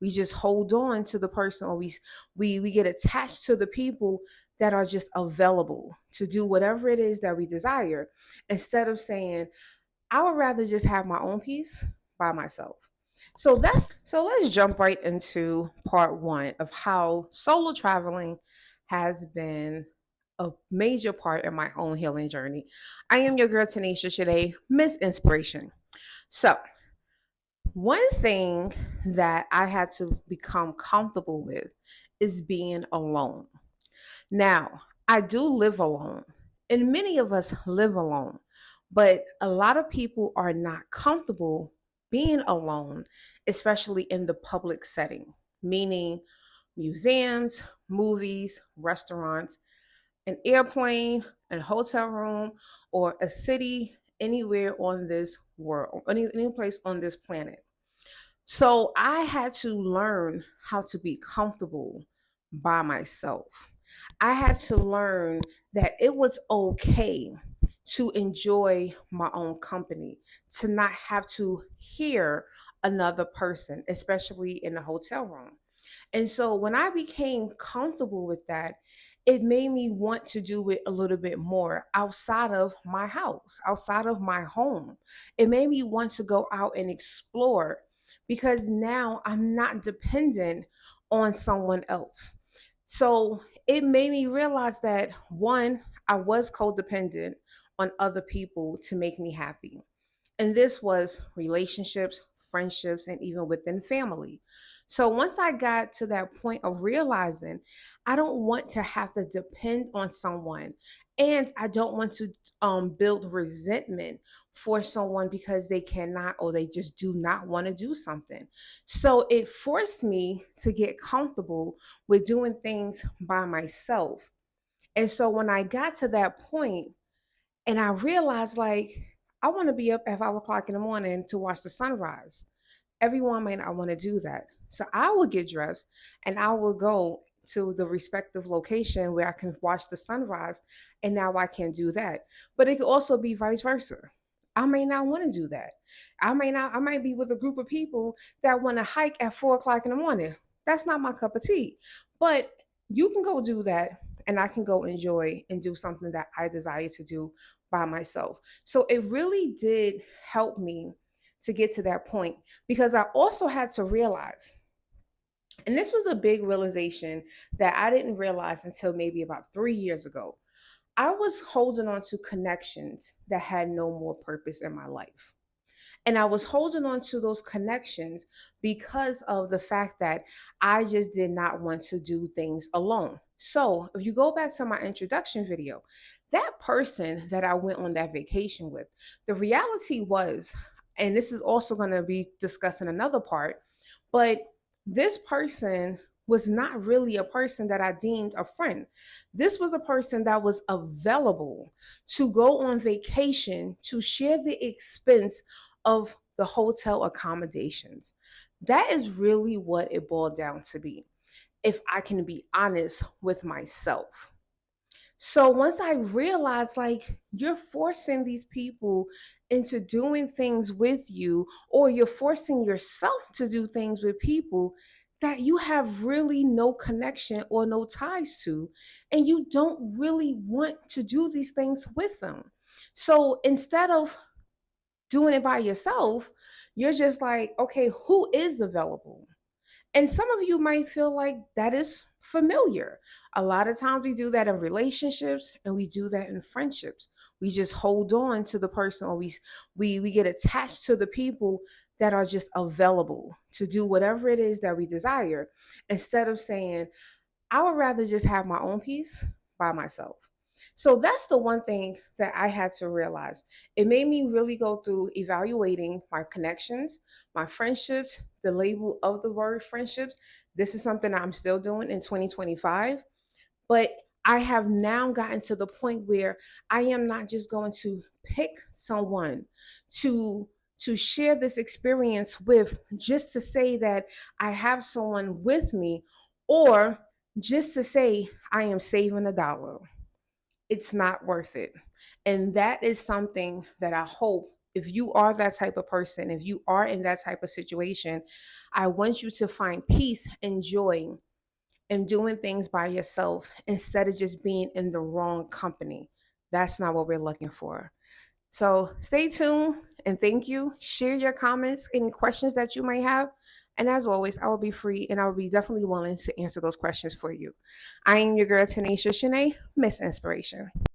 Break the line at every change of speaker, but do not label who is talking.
We just hold on to the person, or we get attached to the people that are just available to do whatever it is that we desire, instead of saying, I would rather just have my own peace by myself. So let's jump right into part one of how solo traveling has been a major part of my own healing journey. I am your girl Tanisha today, Miss Inspiration. So one thing that I had to become comfortable with is being alone. Now, I do live alone, and many of us live alone, but a lot of people are not comfortable being alone, especially in the public setting, meaning museums, movies, restaurants, an airplane, a hotel room, or a city anywhere on this world, any place on this planet. So I had to learn how to be comfortable by myself. I had to learn that it was okay to enjoy my own company, to not have to hear another person, especially in a hotel room. And so when I became comfortable with that, it made me want to do it a little bit more outside of my house, outside of my home. It made me want to go out and explore because now I'm not dependent on someone else. So it made me realize that one, I was codependent on other people to make me happy. And this was relationships, friendships, and even within family. So once I got to that point of realizing I don't want to have to depend on someone, and I don't want to build resentment for someone because they cannot or they just do not want to do something. So it forced me to get comfortable with doing things by myself. And so when I got to that point, and I realized, like, I want to be up at 5 o'clock in the morning to watch the sunrise. Everyone may not want to do that. So I will get dressed and I will go to the respective location where I can watch the sunrise. And now I can do that. But it could also be vice versa. I may not want to do that. I might be with a group of people that want to hike at 4 o'clock in the morning. That's not my cup of tea. But you can go do that and I can go enjoy and do something that I desire to do by myself. So it really did help me to get to that point because I also had to realize, and this was a big realization that I didn't realize until maybe about 3 years ago. I was holding on to connections that had no more purpose in my life. And I was holding on to those connections because of the fact that I just did not want to do things alone. So, if you go back to my introduction video, that person that I went on that vacation with, the reality was, and this is also going to be discussed in another part, but this person was not really a person that I deemed a friend. This was a person that was available to go on vacation, to share the expense of the hotel accommodations. That is really what it boiled down to be, if I can be honest with myself. So once I realized, like, you're forcing these people into doing things with you, or you're forcing yourself to do things with people that you have really no connection or no ties to, and you don't really want to do these things with them. So instead of doing it by yourself, you're just like, okay, who is available? And some of you might feel like that is familiar. A lot of times we do that in relationships and we do that in friendships. We just hold on to the person, or we get attached to the people that are just available to do whatever it is that we desire, instead of saying, I would rather just have my own peace by myself. So that's the one thing that I had to realize. It made me really go through evaluating my connections, my friendships, the label of the word friendships. This is something I'm still doing in 2025. But I have now gotten to the point where I am not just going to pick someone to share this experience with, just to say that I have someone with me, or just to say I am saving a dollar. It's not worth it. And that is something that I hope if you are that type of person, if you are in that type of situation, I want you to find peace and joy in doing things by yourself instead of just being in the wrong company. That's not what we're looking for. So stay tuned and thank you. Share your comments, any questions that you might have. And as always, I will be free and I will be definitely willing to answer those questions for you. I am your girl, Tanisha Shanae, Miss Inspiration.